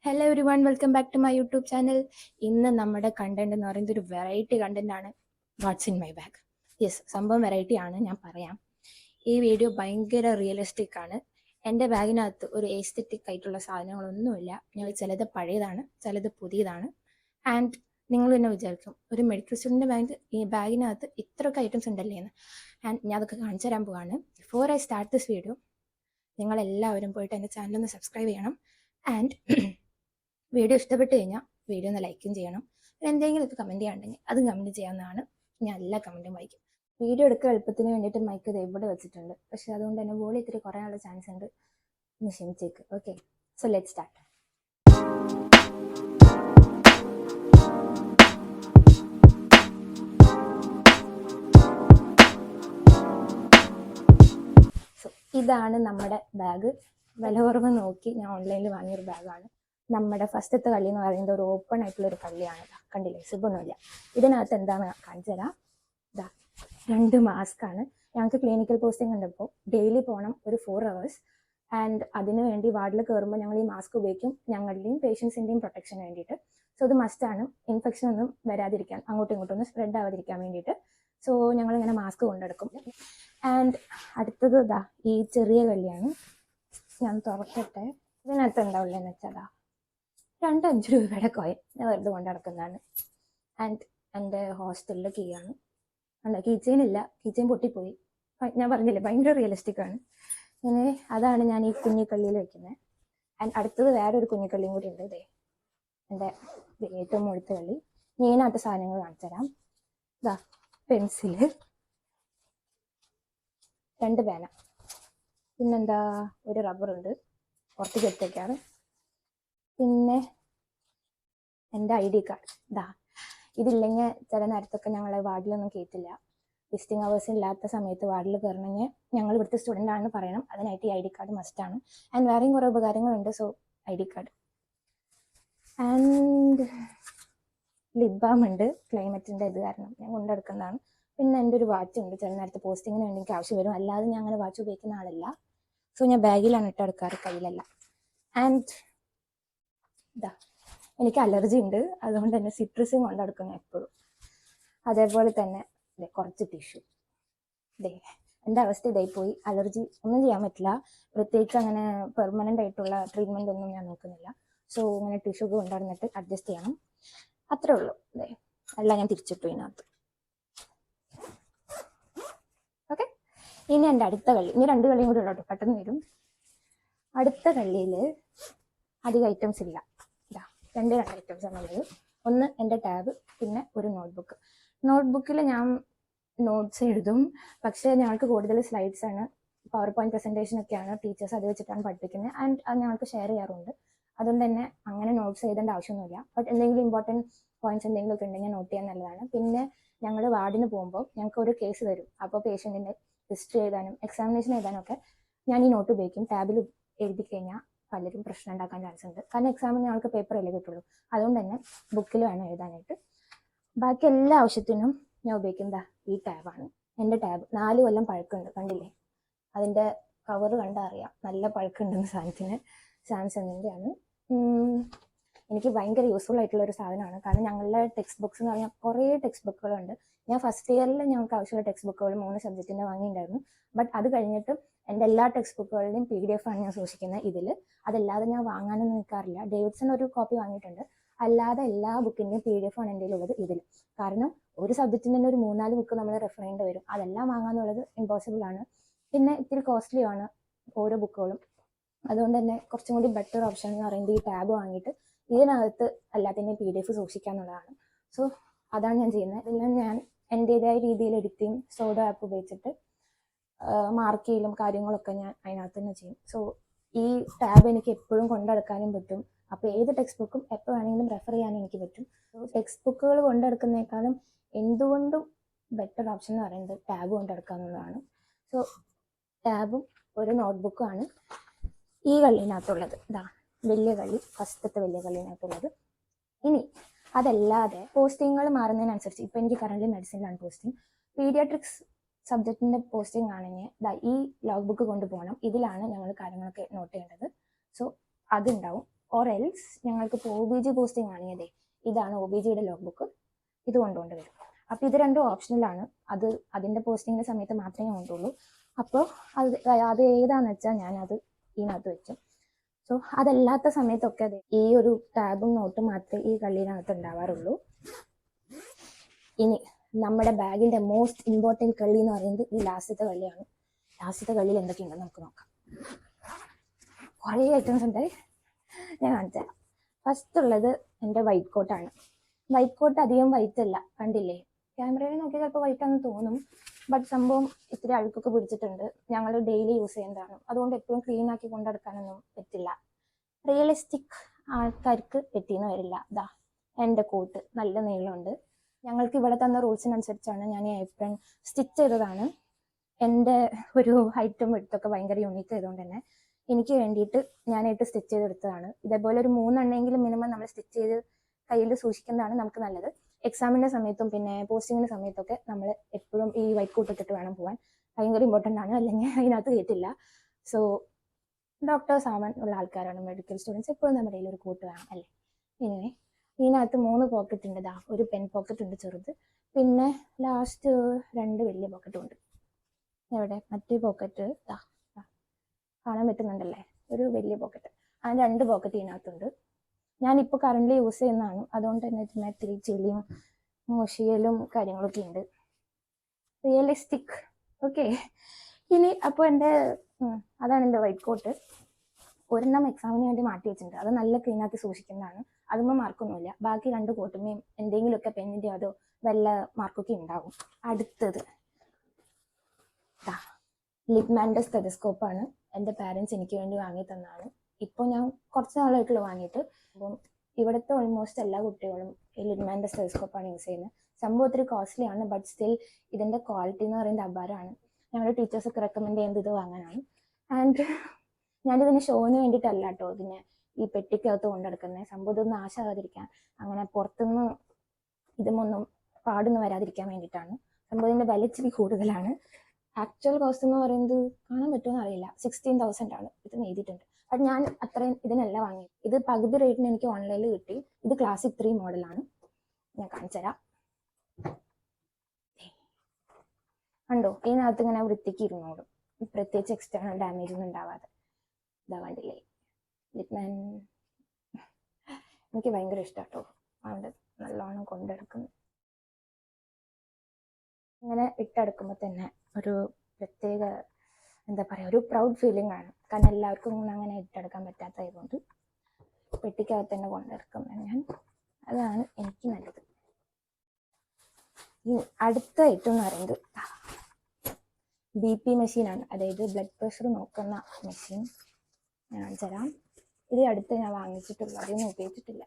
Hello everyone, welcome back to my YouTube channel. ഇന്ന് നമ്മുടെ content എന്ന് പറയുന്നത് ഒരു വെറൈറ്റി കണ്ടന്റ് ആണ്. What's in my bag. Yes, സംഭവം വെറൈറ്റി ആണ്, ഞാൻ പറയാം. ഈ വീഡിയോ ഭയങ്കര റിയലിസ്റ്റിക് ആണ്. എൻ്റെ ബാഗിനകത്ത് ഒരു എസ്തെറ്റിക് ആയിട്ടുള്ള സാധനങ്ങളൊന്നുമില്ല. ഞങ്ങൾ ചിലത് പഴയതാണ്, ചിലത് പുതിയതാണ്. ആൻഡ് നിങ്ങൾ തന്നെ വിചാരിക്കും, ഒരു മെഡിക്കൽ സ്റ്റുഡൻറ്റിൻ്റെ ബാഗിനകത്ത് ഇത്രയൊക്കെ ഐറ്റംസ് ഉണ്ടല്ലേ എന്ന്. ആൻഡ് ഞാൻ അതൊക്കെ കാണിച്ചു തരാൻ പോവാണ്. Before I start this video, നിങ്ങളെല്ലാവരും പോയിട്ട് എൻ്റെ ചാനലൊന്ന് സബ്സ്ക്രൈബ് ചെയ്യണം. ആൻഡ് വീഡിയോ ഇഷ്ടപ്പെട്ട് കഴിഞ്ഞാൽ വീഡിയോ ഒന്ന് ലൈക്കും ചെയ്യണം. എന്തെങ്കിലും ഒക്കെ കമൻറ്റ് ചെയ്യാനുണ്ടെങ്കിൽ അത് കമൻറ്റ് ചെയ്യാവുന്നതാണ്. ഞാൻ എല്ലാ കമൻറ്റും വായിക്കും. വീഡിയോ എടുക്കുക എളുപ്പത്തിന് വേണ്ടിയിട്ട് മൈക്ക് ഇത് ഇവിടെ വെച്ചിട്ടുണ്ട്, പക്ഷേ അതുകൊണ്ട് തന്നെ വോളിയം ഇത്തിരി കുറയാനുള്ള ചാൻസ് ഉണ്ട്. ഒന്ന് ക്ഷമിച്ചേക്ക്. Okay, so let start. So ഇതാണ് നമ്മുടെ ബാഗ്. വില കുറവ് നോക്കി ഞാൻ ഓൺലൈനിൽ വാങ്ങിയൊരു ബാഗാണ്. നമ്മുടെ ഫസ്റ്റത്തെ കള്ളി എന്ന് പറയുന്നത് ഒരു ഓപ്പൺ ആയിട്ടുള്ളൊരു കള്ളിയാണ്. കണ്ടില്ലേ, സുഖമൊന്നുമില്ല. ഇതിനകത്ത് എന്താണ് കാണിച്ചു തരാം. ഇതാ 2 മാസ്കാണ്. ഞങ്ങൾക്ക് ക്ലിനിക്കൽ പോസ്റ്റിംഗ് ഉണ്ടപ്പോൾ ഡെയിലി പോകണം ഒരു 4 hours. ആൻഡ് അതിന് വേണ്ടി വാർഡിൽ കയറുമ്പോൾ ഞങ്ങൾ ഈ മാസ്ക് ഉപയോഗിക്കും, ഞങ്ങളുടെയും പേഷ്യൻസിൻ്റെയും പ്രൊട്ടക്ഷന് വേണ്ടിയിട്ട്. സോ ഇത് മസ്റ്റാണ്, ഇൻഫെക്ഷൻ ഒന്നും വരാതിരിക്കാൻ, അങ്ങോട്ടും ഇങ്ങോട്ടും ഒന്നും സ്പ്രെഡ് ആവാതിരിക്കാൻ വേണ്ടിയിട്ട്. സോ ഞങ്ങളിങ്ങനെ മാസ്ക് കൊണ്ടെടുക്കും. ആൻഡ് അടുത്തത് ഇതാ ഈ ചെറിയ കള്ളിയാണ്. ഞാൻ തുറക്കട്ടെ. ഇതിനകത്ത് എന്താ ഉള്ളതെന്ന് വെച്ചാൽ 2-5 രൂപയുടെ കോയിൻ ഞാൻ വെറുതെ കൊണ്ട് നടക്കുന്നതാണ്. ആൻഡ് എൻ്റെ ഹോസ്റ്റലിലെ കീ ആണ്. അല്ല, കീ ചെയിൻ ഇല്ല, കീ ചെയിൻ പൊട്ടിപ്പോയി. ഞാൻ പറഞ്ഞില്ലേ, ഭയങ്കര റിയലിസ്റ്റിക് ആണ്. ഇങ്ങനെ അതാണ് ഞാൻ ഈ കുഞ്ഞിക്കള്ളിയിൽ വെക്കുന്നത്. ആൻഡ് അടുത്തത് വേറെ ഒരു കുഞ്ഞിക്കള്ളിയും കൂടി ഉണ്ട്. ഇതേ എൻ്റെ ഏറ്റവും മുഴുത്ത കള്ളി. ഇതിനകത്ത് സാധനങ്ങൾ കാണിച്ചു തരാം. ഇതാ പെൻസില്, 2 പേന, പിന്നെന്താ ഒരു റബ്ബറുണ്ട് പുറത്തേക്ക് എടുത്തേക്കാണ്. പിന്നെ എൻ്റെ ID കാർഡ്. ഇതാ ഇതില്ലെങ്കിൽ ചില നേരത്തൊക്കെ ഞങ്ങളെ വാർഡിലൊന്നും കയറ്റില്ല. വിസിറ്റിംഗ് അവേഴ്സ് ഇല്ലാത്ത സമയത്ത് വാർഡിൽ കയറണമെങ്കിൽ ഞങ്ങൾ ഇവിടുത്തെ സ്റ്റുഡൻ്റ് ആണെന്ന് പറയണം. അതിനായിട്ട് ഈ ID കാർഡ് മസ്റ്റാണ്. ആൻഡ് വേറെയും കുറേ ഉപകാരങ്ങളുണ്ട്. So ID card. And lip balm ഉണ്ട്, ക്ലൈമറ്റിൻ്റെ ഇത് കാരണം ഞാൻ കൊണ്ടെടുക്കുന്നതാണ്. പിന്നെ എൻ്റെ ഒരു വാച്ച് ഉണ്ട്, ചില നേരത്തെ പോസ്റ്റിങ്ങിന് വേണ്ടി എനിക്ക് ആവശ്യം വരും. അല്ലാതെ ഞാൻ അങ്ങനെ വാച്ച് ഉപയോഗിക്കുന്ന ആളല്ല. സോ ഞാൻ ബാഗിലാണ് ഇട്ടെടുക്കാറ്, കയ്യിലല്ല. ആൻഡ് ഇതാ എനിക്ക് അലർജി ഉണ്ട്, അതുകൊണ്ട് തന്നെ സിട്രസും കൊണ്ടെടുക്കുന്നു എപ്പോഴും. അതേപോലെ തന്നെ കുറച്ച് ടിഷ്യൂ. എൻ്റെ അവസ്ഥ ഇതായി പോയി. അലർജി ഒന്നും ചെയ്യാൻ പറ്റില്ല, പ്രത്യേകിച്ച് അങ്ങനെ പെർമനൻ്റ് ആയിട്ടുള്ള ട്രീറ്റ്മെൻ്റ് ഒന്നും ഞാൻ നോക്കുന്നില്ല. സോ ഇങ്ങനെ ടിഷ്യൂ ഒക്കെ കൊണ്ടുവന്നിട്ട് അഡ്ജസ്റ്റ് ചെയ്യണം, അത്രേ ഉള്ളൂ. എല്ലാം ഞാൻ തിരിച്ചിട്ടു ഇതിനകത്ത്. ഓക്കെ, ഇനി എൻ്റെ അടുത്ത കള്ളി. ഇനി 2 കള്ളിയും കൂടി ഉള്ളൂ, പെട്ടെന്ന് വരും. അടുത്ത കള്ളിയിൽ അധികം ഐറ്റംസ് ഇല്ല. ഇതാ 2 ഐറ്റംസ് ആണുള്ളത്. ഒന്ന് എൻ്റെ ടാബ്, പിന്നെ ഒരു നോട്ട്ബുക്ക്. നോട്ട്ബുക്കിൽ ഞാൻ നോട്ട്സ് എഴുതും, പക്ഷേ ഞങ്ങൾക്ക് കൂടുതൽ സ്ലൈഡ്സ് ആണ്, പവർ പോയിന്റ് പ്രസൻറ്റേഷൻ ഒക്കെയാണ് ടീച്ചേഴ്സ് അത് വെച്ചിട്ടാണ് പഠിപ്പിക്കുന്നത്. ആൻഡ് അത് ഞങ്ങൾക്ക് ഷെയർ ചെയ്യാറുണ്ട്. അതുകൊണ്ട് തന്നെ അങ്ങനെ നോട്ട്സ് എഴുതേണ്ട ആവശ്യമൊന്നുമില്ല. ബട്ട് എന്തെങ്കിലും ഇമ്പോർട്ടൻറ്റ് പോയിന്റ്സ് എന്തെങ്കിലുമൊക്കെ ഉണ്ടെങ്കിൽ നോട്ട് ചെയ്യാൻ നല്ലതാണ്. പിന്നെ ഞങ്ങൾ വാർഡിന് പോകുമ്പോൾ ഞങ്ങൾക്ക് ഒരു കേസ് തരും. അപ്പോൾ പേഷ്യൻറ്റിൻ്റെ ഹിസ്റ്ററി എഴുതാനും എക്സാമിനേഷൻ എഴുതാനും ഒക്കെ ഞാൻ ഈ നോട്ട് ഉപയോഗിക്കും. ടാബിൽ എഴുതി കഴിഞ്ഞാൽ പലരും പ്രശ്നം ഉണ്ടാക്കാൻ ചാൻസ് ഉണ്ട്, കാരണം എക്സാമിന് ഞങ്ങൾക്ക് പേപ്പറല്ലേ കിട്ടുള്ളൂ. അതുകൊണ്ട് തന്നെ ബുക്കിൽ വേണം എഴുതാനായിട്ട്. ബാക്കി എല്ലാ ആവശ്യത്തിനും ഞാൻ ഉപയോഗിക്കുന്നത് ഈ ടാബാണ്. എൻ്റെ ടാബ് 4 കൊല്ലം പഴക്കമുണ്ട്, കണ്ടില്ലേ? അതിൻ്റെ കവർ കണ്ടാൽ അറിയാം നല്ല പഴക്കമുണ്ടെന്ന് സാധനത്തിന്. സാംസങ്ങിൻ്റെ ആണ്. എനിക്ക് ഭയങ്കര യൂസ്ഫുൾ ആയിട്ടുള്ള ഒരു സാധനമാണ്, കാരണം ഞങ്ങളുടെ ടെക്സ്റ്റ് ബുക്സ് എന്ന് പറഞ്ഞാൽ കുറേ ടെക്സ്റ്റ് ബുക്കുകളുണ്ട്. ഞാൻ ഫസ്റ്റ് ഇയറിൽ ഞങ്ങൾക്ക് ആവശ്യമുള്ള ടെക്സ്റ്റ് ബുക്കുകൾ 3 സബ്ജക്റ്റിൻ്റെ വാങ്ങിയിട്ടുണ്ടായിരുന്നു. ബട്ട് അത് കഴിഞ്ഞിട്ട് എൻ്റെ എല്ലാ ടെക്സ്റ്റ് ബുക്കുകളുടെയും PDF ആണ് ഞാൻ സൂക്ഷിക്കുന്നത് ഇതിൽ. അതല്ലാതെ ഞാൻ വാങ്ങാനൊന്നും നിൽക്കാറില്ല. ഡേവിഡ്സൺ ഒരു കോപ്പി വാങ്ങിയിട്ടുണ്ട്, അല്ലാതെ എല്ലാ ബുക്കിൻ്റെയും PDF ആണ് എൻ്റെ ഉള്ളത് ഇതിൽ. കാരണം ഒരു സബ്ജക്റ്റിന് തന്നെ ഒരു 3-4 ബുക്ക് നമ്മൾ റെഫർ ചെയ്യേണ്ടി വരും. അതെല്ലാം വാങ്ങാന്നുള്ളത് ഇമ്പോസിബിൾ ആണ്. പിന്നെ ഇത്തിരി കോസ്റ്റ്ലി ആണ് ഓരോ ബുക്കുകളും. അതുകൊണ്ട് തന്നെ കുറച്ചും കൂടി ബെറ്റർ ഓപ്ഷൻ എന്ന് പറയുന്നത് ഈ ടാബ് വാങ്ങിയിട്ട് ഇതിനകത്ത് എല്ലാത്തിൻ്റെയും PDF സൂക്ഷിക്കുക. സോ അതാണ് ഞാൻ ചെയ്യുന്നത്. ഇതിൽ ഞാൻ എൻ്റേതായ രീതിയിൽ എഡിറ്റിംഗ് സോഡോ ആപ്പ് ഉപയോഗിച്ചിട്ട് മാർക്ക് ചെയ്യലും കാര്യങ്ങളൊക്കെ ഞാൻ അതിനകത്ത് തന്നെ ചെയ്യും. സോ ഈ ടാബ് എനിക്ക് എപ്പോഴും കൊണ്ടെടുക്കാനും പറ്റും. അപ്പോൾ ഏത് ടെക്സ്റ്റ് ബുക്കും എപ്പോൾ വേണമെങ്കിലും റെഫർ ചെയ്യാനും എനിക്ക് പറ്റും. ടെക്സ്റ്റ് ബുക്കുകൾ കൊണ്ടെടുക്കുന്നതിനേക്കാളും എന്തുകൊണ്ടും ബെറ്റർ ഓപ്ഷൻ എന്ന് പറയുന്നത് ടാബ് കൊണ്ടെടുക്കുക എന്നുള്ളതാണ്. സോ ടാബും ഒരു നോട്ട്ബുക്കുമാണ് ഈ കള്ളിനകത്തുള്ളത്. ഇതാ വലിയ കള്ളി, ഫസ്റ്റത്തെ വലിയ കള്ളിനകത്തുള്ളത്. ഇനി അതല്ലാതെ പോസ്റ്റിങ്ങുകൾ മാറുന്നതിനനുസരിച്ച് ഇപ്പം എനിക്ക് കറന്റ് മെഡിസിനിലാണ് പോസ്റ്റിംഗ്. പീഡിയാട്രിക്സ് സബ്ജക്റ്റിൻ്റെ പോസ്റ്റിംഗ് ആണെങ്കിൽ ഈ ലോഗ് ബുക്ക് കൊണ്ടുപോകണം. ഇതിലാണ് ഞങ്ങൾ കാര്യങ്ങളൊക്കെ നോട്ട് ചെയ്യേണ്ടത്. സോ അതുണ്ടാവും. ഓർ എൽസ് ഞങ്ങൾക്ക് ഇപ്പോൾ OBG പോസ്റ്റിംഗ് ആണെങ്കിൽ ഇതാണ് OBG ലോഗ് ബുക്ക്, ഇത് കൊണ്ടുകൊണ്ട് വരും. അപ്പോൾ ഇത് രണ്ടും ഓപ്ഷണലാണ്. അതിൻ്റെ പോസ്റ്റിങ്ങിൻ്റെ സമയത്ത് മാത്രമേ കൊണ്ടുള്ളൂ. അപ്പോൾ അത് ഏതാണെന്ന് വെച്ചാൽ ഞാനത് ഇതിനകത്ത് വെക്കും. സോ അതല്ലാത്ത സമയത്തൊക്കെ ഈ ഒരു ടാബും നോട്ടും മാത്രമേ ഈ കള്ളിയിനകത്ത് ഉണ്ടാവാറുള്ളൂ. ഇനി നമ്മുടെ ബാഗിൻ്റെ മോസ്റ്റ് ഇമ്പോർട്ടൻറ്റ് കള്ളി എന്ന് പറയുന്നത് ഈ ലാസ്റ്റത്തെ കള്ളിയാണ്. ലാസ്റ്റത്തെ കള്ളിയിൽ എന്തൊക്കെയുണ്ടെന്ന് നമുക്ക് നോക്കാം. കുറേ ഐറ്റംസ് ഉണ്ട്, ഞാൻ കാണിച്ചു തരാം. ഫസ്റ്റ് ഉള്ളത് എൻ്റെ വൈറ്റ് കോട്ടാണ്. വൈറ്റ് കോട്ട് അധികം വൈറ്റ് അല്ല, കണ്ടില്ലേ? ക്യാമറയിൽ നോക്കിയാൽ ചിലപ്പോൾ വൈറ്റ് ആണെന്ന് തോന്നും, ബട്ട് സംഭവം ഇത്തിരി അഴുക്കൊക്കെ പിടിച്ചിട്ടുണ്ട്. ഞങ്ങൾ ഡെയിലി യൂസ് ചെയ്യുന്നതാണ്, അതുകൊണ്ട് എപ്പോഴും ക്ലീൻ ആക്കി കൊണ്ടെടുക്കാനൊന്നും പറ്റില്ല. റിയലിസ്റ്റിക് ആൾക്കാർക്ക് പറ്റിയെന്ന് വരില്ല. ഇതാ എൻ്റെ കോട്ട് നല്ല നീളമുണ്ട്. ഞങ്ങൾക്ക് ഇവിടെ തന്ന റൂൾസിനനുസരിച്ചാണ് ഞാൻ ഈ ഏപ്രൺ സ്റ്റിച്ച് ചെയ്തതാണ്. എൻ്റെ ഒരു ഹൈറ്റും വെടുത്തൊക്കെ ഭയങ്കര യൂണീക്ക് ആയതുകൊണ്ട് തന്നെ എനിക്ക് വേണ്ടിയിട്ട് ഞാനായിട്ട് സ്റ്റിച്ച് ചെയ്തെടുത്തതാണ്. ഇതേപോലെ ഒരു 3 എണ്ണമെങ്കിലും മിനിമം നമ്മൾ സ്റ്റിച്ച് ചെയ്ത് കയ്യിൽ സൂക്ഷിക്കുന്നതാണ് നമുക്ക് നല്ലത്. എക്സാമിൻ്റെ സമയത്തും പിന്നെ പോസ്റ്റിങ്ങിൻ്റെ സമയത്തൊക്കെ നമ്മൾ എപ്പോഴും ഈ വൈറ്റ് കോട്ട് ഇട്ടിട്ട് വേണം പോകാൻ. ഭയങ്കര ഇമ്പോർട്ടൻ്റ് ആണ്, അല്ലെങ്കിൽ അതിനകത്ത് കേട്ടില്ല. സോ ഡോക്ടേഴ്സ് ആവാൻ ഉള്ള ആൾക്കാരാണ് മെഡിക്കൽ സ്റ്റുഡൻസ്, എപ്പോഴും നമ്മുടെ കയ്യിൽ ഒരു കോട്ട് വേണം അല്ലേ. ഇനി ഇതിനകത്ത് 3 പോക്കറ്റ് ഉണ്ട്. ഒരു പെൻ പോക്കറ്റ് ഉണ്ട് ചെറുത്, പിന്നെ ലാസ്റ്റ് 2 വലിയ പോക്കറ്റും ഉണ്ട്. എവിടെ മറ്റേ പോക്കറ്റ് കാണാൻ പറ്റുന്നുണ്ടല്ലേ, ഒരു വലിയ പോക്കറ്റ്. ആ 2 പോക്കറ്റ് ഇതിനകത്തുണ്ട്. ഞാനിപ്പോൾ കറൻ്റ് യൂസ് ചെയ്യുന്നതാണ്, അതുകൊണ്ട് തന്നെ ഇതിനകത്ത് ചെളിയും മുഷിയലും കാര്യങ്ങളൊക്കെ ഉണ്ട്. റിയലിസ്റ്റിക്. ഓക്കെ, ഇനി അപ്പോൾ അതാണ് എൻ്റെ വൈറ്റ് കോട്ട്. ഒരെണ്ണം എക്സാമിന് വേണ്ടി മാറ്റി വെച്ചിട്ടുണ്ട്, അത് നല്ല ക്ലീൻ ആക്കി സൂക്ഷിക്കുന്നതാണ്. അതുമ്പോൾ മാർക്കൊന്നുമില്ല. ബാക്കി 2 കോട്ടുമേയും എന്തെങ്കിലുമൊക്കെ പെന്നിൻ്റെ അതോ വല്ല മാർക്കൊക്കെ ഉണ്ടാവും. അടുത്തത് ലിപ്മാൻ്റെ സ്റ്റെതസ്കോപ്പാണ്. എൻ്റെ പാരൻസ് എനിക്ക് വേണ്ടി വാങ്ങി തന്നതാണ്. ഇപ്പോൾ ഞാൻ കുറച്ച് നാളായിട്ടുള്ള വാങ്ങിയിട്ട്. അപ്പം ഇവിടുത്തെ ഓൾമോസ്റ്റ് എല്ലാ കുട്ടികളും ഈ ലിപ്മാൻ്റെ സ്റ്റെതസ്കോപ്പാണ് യൂസ് ചെയ്യുന്നത്. സംഭവം ഒത്തിരി കോസ്റ്റ്ലിയാണ്, ബട്ട് സ്റ്റിൽ ഇതിൻ്റെ ക്വാളിറ്റി എന്ന് പറയുന്നത് അപാരമാണ്. ഞങ്ങളുടെ ടീച്ചേഴ്സൊക്കെ റെക്കമെൻഡ് ചെയ്യുന്നത് ഇത് വാങ്ങാനാണ്. ആൻഡ് ഞാനിതിന് ഷോന് വേണ്ടിയിട്ടല്ല കേട്ടോ ഇതിനെ ഈ പെട്ടിക്കകത്ത് കൊണ്ടെടുക്കുന്നത്. സംഭവം ഇതൊന്നും നാശമാകാതിരിക്കാൻ, അങ്ങനെ പുറത്തുനിന്ന് ഇതുമൊന്നും പാടൊന്നും വരാതിരിക്കാൻ വേണ്ടിയിട്ടാണ്. സംഭവം ഇതിൻ്റെ വില ഇച്ചിരി കൂടുതലാണ്. ആക്ച്വൽ കോസ്റ്റ് എന്ന് പറയുന്നത് കാണാൻ പറ്റുമെന്ന് അറിയില്ല, 16,000 ആണ് ഇതിന് എഴുതിയിട്ടുണ്ട്. ബട്ട് ഞാൻ അത്രയും ഇതിനല്ല വാങ്ങിയത്. ഇത് പകുതി റേറ്റിന് എനിക്ക് ഓൺലൈനിൽ കിട്ടി. ഇത് ക്ലാസിക് 3 മോഡലാണ്. ഞാൻ കാണിച്ചു തരാം. കണ്ടോ, ഇതിനകത്ത് ഇങ്ങനെ വൃത്തിക്ക് ഇരുന്നോളും, പ്രത്യേകിച്ച് എക്സ്റ്റേണൽ ഡാമേജ് ഒന്നും ഉണ്ടാവാതെ. ഇതാ കണ്ടില്ലേ ലിപ്മാൻ. എനിക്ക് ഭയങ്കര ഇഷ്ടം കേട്ടോ, അതുകൊണ്ട് നല്ലോണം കൊണ്ടെടുക്കുന്നു. ഇങ്ങനെ ഇട്ടെടുക്കുമ്പോൾ തന്നെ ഒരു പ്രത്യേക എന്താ പറയുക, ഒരു പ്രൗഡ് ഫീലിംഗ് ആണ്. കാരണം എല്ലാവർക്കും അങ്ങനെ ഇട്ടെടുക്കാൻ പറ്റാത്തതുകൊണ്ട് പെട്ടിക്കകത്ത് തന്നെ കൊണ്ടെടുക്കുന്നത് ഞാൻ. അതാണ് എനിക്ക് നല്ലത്. ഈ അടുത്ത ഐറ്റം എന്ന് പറയുന്നത് BP മെഷീനാണ്, അതായത് ബ്ലഡ് പ്രഷർ നോക്കുന്ന മെഷീൻ. ഞാൻ കാണിച്ചുതരാം. ഇത് അടുത്ത് ഞാൻ വാങ്ങിച്ചിട്ടുള്ളൂ, അതൊന്നും ഉപയോഗിച്ചിട്ടില്ല.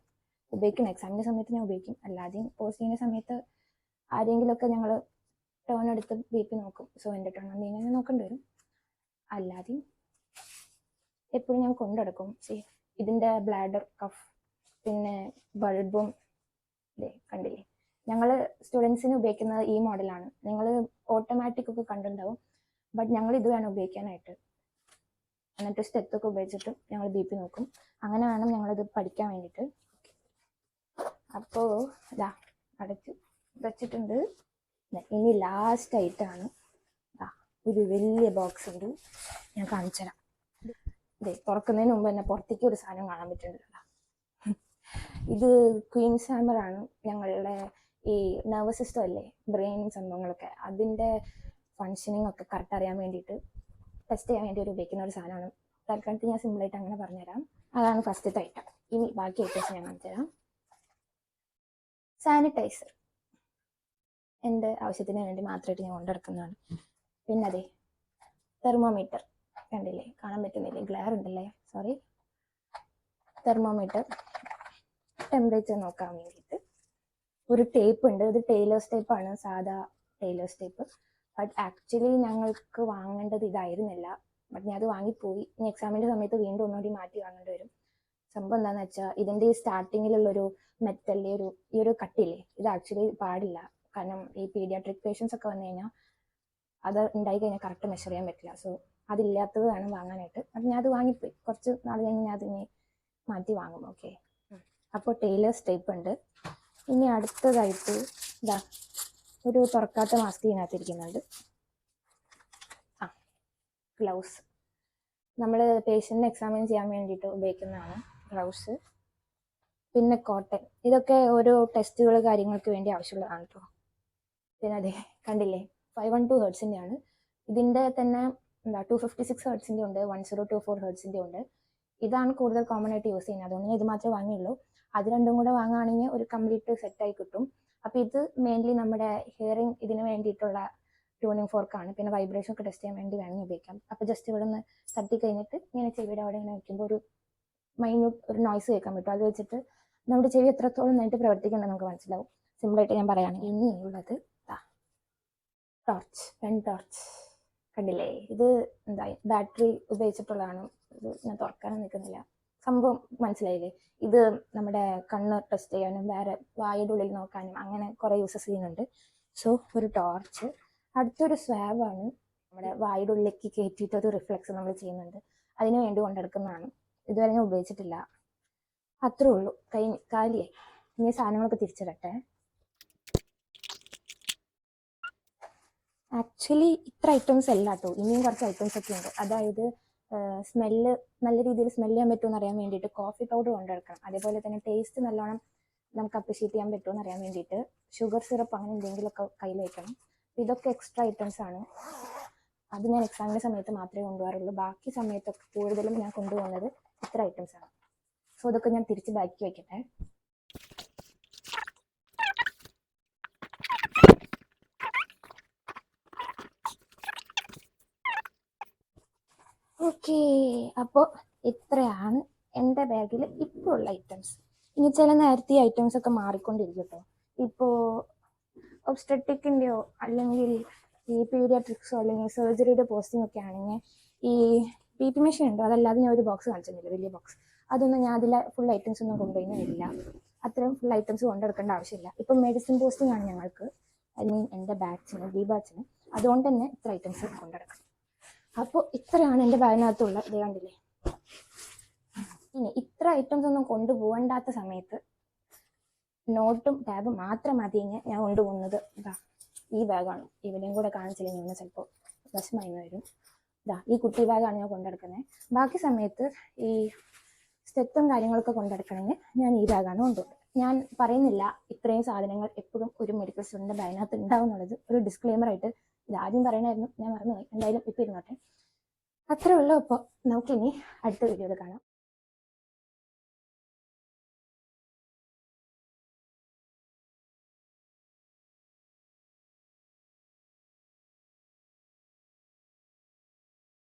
ഉപയോഗിക്കും എക്സാമിൻ്റെ സമയത്ത് ഞാൻ ഉപയോഗിക്കും, അല്ലാതെയും പോസ്റ്റിങ്ങിൻ്റെ സമയത്ത് ആരെങ്കിലുമൊക്കെ ഞങ്ങൾ ടേൺ എടുത്ത് BP നോക്കും. സോ എൻ്റെ ടേൺ വന്ന് കഴിഞ്ഞാൽ നോക്കേണ്ടി വരും. അല്ലാതെയും എപ്പോഴും ഞാൻ കൊണ്ടെടുക്കും. ഇതിൻ്റെ ബ്ലാഡർ കഫ് പിന്നെ ബൾബും കണ്ടില്ലേ. ഞങ്ങൾ സ്റ്റുഡൻസിന് ഉപയോഗിക്കുന്നത് ഈ മോഡലാണ്. നിങ്ങൾ ഓട്ടോമാറ്റിക് ഒക്കെ കണ്ടിട്ടുണ്ടാവും, ബട്ട് ഞങ്ങൾ ഇത് വേണം ഉപയോഗിക്കാനായിട്ട്. എന്നിട്ട് സ്റ്റെത്തൊക്കെ ഉപയോഗിച്ചിട്ട് ഞങ്ങൾ BP നോക്കും. അങ്ങനെ വേണം ഞങ്ങളിത് പഠിക്കാൻ വേണ്ടിയിട്ട്. അപ്പോൾ ഇതാ അടച്ച് വെച്ചിട്ടുണ്ട്. ഇനി ലാസ്റ്റ് ആയിട്ടാണ് ഒരു വലിയ ബോക്സ് ഉണ്ട്, ഞാൻ കാണിച്ചു തരാം. തുറക്കുന്നതിന് മുമ്പ് തന്നെ പുറത്തേക്ക് ഒരു സാധനം കാണാൻ പറ്റുന്നുണ്ട്. ഇത് ക്വീൻസ് ഹാമറാണ്. ഞങ്ങളുടെ ഈ നെർവസ് സിസ്റ്റം അല്ലേ, ബ്രെയിൻ സംഭവങ്ങളൊക്കെ, അതിൻ്റെ ഫങ്ഷനിങ് ഒക്കെ കറക്റ്റ് അറിയാൻ വേണ്ടിയിട്ട് ടെസ്റ്റ് ചെയ്യാൻ വേണ്ടി ഉപയോഗിക്കുന്ന ഒരു സാധനമാണ്. തൽക്കാലത്ത് ഞാൻ സിമ്പിളായിട്ട് അങ്ങനെ പറഞ്ഞുതരാം. അതാണ് ഫസ്റ്റത്തെ ഐറ്റം. ഇനി ബാക്കി ഐറ്റംസ് ഞാൻ കാണിച്ചു തരാം. സാനിറ്റൈസർ എൻ്റെ ആവശ്യത്തിന് വേണ്ടി മാത്രമായിട്ട് ഞാൻ കൊണ്ടെടുക്കുന്നതാണ്. പിന്നെ അതെ തെർമോമീറ്റർ, കണ്ടില്ലേ, കാണാൻ പറ്റുന്നില്ലേ, ഗ്ലെയർ ഉണ്ടല്ലേ, സോറി. തെർമോമീറ്റർ ടെമ്പറേച്ചർ നോക്കാൻ വേണ്ടിയിട്ട്. ഒരു ടേപ്പ് ഉണ്ട്, ഇത് ടൈലേഴ്സ് ടേപ്പാണ്, സാധാ ടൈലേഴ്സ് ടേപ്പ്. ബട്ട് ആക്ച്വലി ഞങ്ങൾക്ക് വാങ്ങേണ്ടത് ഇതായിരുന്നില്ല, ബട്ട് ഞാൻ അത് വാങ്ങിപ്പോയി. ഇനി എക്സാമിൻ്റെ സമയത്ത് വീണ്ടും ഒന്നുകൂടി മാറ്റി വാങ്ങേണ്ടി വരും. സംഭവം എന്താണെന്ന് വെച്ചാൽ ഇതിൻ്റെ ഈ സ്റ്റാർട്ടിങ്ങിലുള്ളൊരു മെറ്റലിൻ്റെ ഈ ഒരു കട്ടില്ലേ, ഇത് ആക്ച്വലി പാടില്ല. കാരണം ഈ പീഡിയാട്രിക് പേഷ്യൻസ് ഒക്കെ വന്നു കഴിഞ്ഞാൽ അത് ഉണ്ടായി കഴിഞ്ഞാൽ കറക്റ്റ് മെഷർ ചെയ്യാൻ പറ്റില്ല. സോ അതില്ലാത്തത് വേണം വാങ്ങാനായിട്ട്. അപ്പം ഞാൻ അത് വാങ്ങിപ്പോയി. കുറച്ച് നാൾ കഴിഞ്ഞ് ഞാൻ അതിനെ മാറ്റി വാങ്ങും. ഓക്കെ, അപ്പോൾ ടൈലേഴ്സ് ടേപ്പ് ഉണ്ട്. ഇനി അടുത്തതായിട്ട് ഇതാ ഒരു തുറക്കാത്ത മാസ്ക് ഇതിനകത്തിരിക്കുന്നുണ്ട്. ഗ്ലൗസ് നമ്മൾ പേഷ്യൻറ്റിനെ എക്സാമിൻ ചെയ്യാൻ വേണ്ടിയിട്ട് ഉപയോഗിക്കുന്നതാണ് ഗ്ലൗസ്. പിന്നെ കോട്ടൺ, ഇതൊക്കെ ഓരോ ടെസ്റ്റുകൾ കാര്യങ്ങൾക്ക് വേണ്ടി ആവശ്യമുള്ളതാണ് കേട്ടോ. പിന്നെ അതെ കണ്ടില്ലേ 512 ഹെർട്സിൻ്റെ ആണ്. ഇതിൻ്റെ തന്നെ എന്താ 256 ഹെർട്സിൻ്റെ ഉണ്ട്, 1024 ഹെർട്സിൻ്റെ ഉണ്ട്. ഇതാണ് കൂടുതൽ കോമൺ ആയിട്ട് യൂസ് ചെയ്യുന്നത്, അതുകൊണ്ട് ഇത് മാത്രമേ വാങ്ങിയുള്ളൂ. അത് രണ്ടും കൂടെ വാങ്ങുകയാണെങ്കിൽ ഒരു കംപ്ലീറ്റ് സെറ്റായി കിട്ടും. അപ്പോൾ ഇത് മെയിൻലി നമ്മുടെ ഹിയറിംഗ് ഇതിന് വേണ്ടിയിട്ടുള്ള ട്യൂണിങ് ഫോർക്കാണ്. പിന്നെ വൈബ്രേഷൻ ഒക്കെ ടെസ്റ്റ് ചെയ്യാൻ വേണ്ടി വേണമെങ്കിൽ ഉപയോഗിക്കാം. അപ്പോൾ ജസ്റ്റ് ഇവിടെ നിന്ന് തട്ടി കഴിഞ്ഞിട്ട് ഇങ്ങനെ ചെവിയുടെ അവിടെ ഇങ്ങനെ വയ്ക്കുമ്പോൾ ഒരു മൈന്യൂട്ട് ഒരു നോയ്സ് കേൾക്കാൻ പറ്റും. അത് വെച്ചിട്ട് നമ്മുടെ ചെവി എത്രത്തോളം നന്നായിട്ട് പ്രവർത്തിക്കേണ്ടത് നമുക്ക് മനസ്സിലാവും. സിമ്പിളായിട്ട് ഞാൻ പറയുകയാണ്. ഇനിയുള്ളത് ടോർച്ച്, പെൻ ടോർച്ച് കണ്ടില്ലേ. ഇത് എന്താ ബാറ്ററി ഉപയോഗിച്ചിട്ടുള്ളതാണ്. ഇത് ഞാൻ തുറക്കാനും നിൽക്കുന്നില്ല, സംഭവം മനസ്സിലായില്ലേ. ഇത് നമ്മുടെ കണ്ണ് ടെസ്റ്റ് ചെയ്യാനും വേറെ വായുടെ ഉള്ളിൽ നോക്കാനും അങ്ങനെ കുറേ യൂസസ് ചെയ്യുന്നുണ്ട്. സോ ഒരു ടോർച്ച്. അടുത്തൊരു സ്വാബാണ്, നമ്മുടെ വായുടെ ഉള്ളിലേക്ക് കയറ്റിയിട്ട് ഒരു റിഫ്ലെക്സ് നമ്മൾ ചെയ്യുന്നുണ്ട്, അതിന് വേണ്ടി കൊണ്ടെടുക്കുന്നതാണ്. ഇതുവരെ ഞാൻ ഉപയോഗിച്ചിട്ടില്ല. അത്രേ ഉള്ളൂ, കാലിയായി. ഇനി സാധനങ്ങളൊക്കെ തിരിച്ചിടട്ടെ. ആക്ച്വലി ഇത്ര ഐറ്റംസ് അല്ല കേട്ടോ, ഇനിയും കുറച്ച് ഐറ്റംസ് ഒക്കെ ഉണ്ട്. അതായത് സ്മെല്ല് നല്ല രീതിയിൽ സ്മെല്ല് ചെയ്യാൻ പറ്റുമെന്ന് അറിയാൻ വേണ്ടിയിട്ട് കോഫി പൗഡർ കൊണ്ടെടുക്കണം. അതേപോലെ തന്നെ ടേസ്റ്റ് നല്ലോണം നമുക്ക് അപ്രിഷ്യേറ്റ് ചെയ്യാൻ പറ്റുമെന്ന് അറിയാൻ വേണ്ടിയിട്ട് ഷുഗർ സിറപ്പ് അങ്ങനെ എന്തെങ്കിലുമൊക്കെ കയ്യിൽ വയ്ക്കണം. ഇതൊക്കെ എക്സ്ട്രാ ഐറ്റംസ് ആണ്. അത് ഞാൻ എക്സാമിൻ്റെ സമയത്ത് മാത്രമേ കൊണ്ടുപോകാറുള്ളൂ. ബാക്കി സമയത്തൊക്കെ കൂടുതലും ഞാൻ കൊണ്ടുപോകുന്നത് ഇത്ര ഐറ്റംസ് ആണ്. സോ ഇതൊക്കെ ഞാൻ തിരിച്ച് ബാക്കി വയ്ക്കട്ടെ. ഓക്കെ, അപ്പോൾ ഇത്രയാണ് എൻ്റെ ബാഗിൽ ഇപ്പോൾ ഉള്ള ഐറ്റംസ്. ഇനി ചില നേരത്തെ ഈ ഐറ്റംസ് ഒക്കെ മാറിക്കൊണ്ടിരിക്കും കേട്ടോ. ഇപ്പോൾ ഒബ്സ്റ്ററ്റിക്കിൻ്റെയോ അല്ലെങ്കിൽ ഈ പീഡിയാട്രിക്സോ അല്ലെങ്കിൽ സർജറിയുടെ പോസ്റ്റിംഗ് ഒക്കെ ആണെങ്കിൽ ഈ PP മെഷീൻ ഉണ്ടോ, അതല്ലാതെ ഞാൻ ഒരു ബോക്സ് കാണിച്ചിരുന്നില്ല, വലിയ ബോക്സ്. അതൊന്നും ഞാൻ അതിലെ ഫുൾ ഐറ്റംസ് ഒന്നും കൊണ്ടുപോയില്ല. അത്രയും ഫുൾ ഐറ്റംസ് കൊണ്ടെടുക്കേണ്ട ആവശ്യമില്ല. ഇപ്പം മെഡിസിൻ പോസ്റ്റിംഗ് ആണ് ഞങ്ങൾക്ക്, അല്ലെങ്കിൽ എൻ്റെ ബാച്ചിന് ബി ബാച്ചിന്, അതുകൊണ്ട് തന്നെ ഇത്ര ഐറ്റംസ് കൊണ്ടെടുക്കണം. അപ്പോൾ ഇത്രയാണ് എൻ്റെ ബാഗിനകത്തുള്ള ഇത്, കണ്ടില്ലേ. ഇനി ഇത്ര ഐറ്റംസ് ഒന്നും കൊണ്ടുപോകണ്ടാത്ത സമയത്ത് നോട്ടും ടാബും മാത്രം മതി ഞാൻ കൊണ്ടുപോകുന്നത്. ഇതാ ഈ ബാഗാണ്. ഇവിടെയും കൂടെ കാണിച്ചില്ലെങ്കിൽ ഒന്ന് ചിലപ്പോൾ വിഷമായി വരും. ഇതാ ഈ കുട്ടി ബാഗാണ് ഞാൻ കൊണ്ടെടുക്കുന്നത്. ബാക്കി സമയത്ത് ഈ സ്റ്റെത്തും കാര്യങ്ങളൊക്കെ കൊണ്ടെടുക്കണമെങ്കിൽ ഞാൻ ഈ ബാഗാണ് കൊണ്ടുപോകുന്നത്. ഞാൻ പറയുന്നില്ല ഇത്രയും സാധനങ്ങൾ എപ്പോഴും ഒരു മെഡിക്കൽ സ്റ്റോറിൻ്റെ ബാഗിനകത്ത് ഉണ്ടാവും എന്നുള്ളത്, ഒരു ഡിസ്ക്ലെയിമറായിട്ട് ഇതാദ്യം പറയണമായിരുന്നു, ഞാൻ മറന്നുപോയി. എന്തായാലും ഇപ്പം ഇരുന്നോട്ടെ. അത്രേ ഉള്ളൂ. അപ്പോൾ നമുക്കിനി അടുത്ത വീഡിയോയിൽ കാണാം.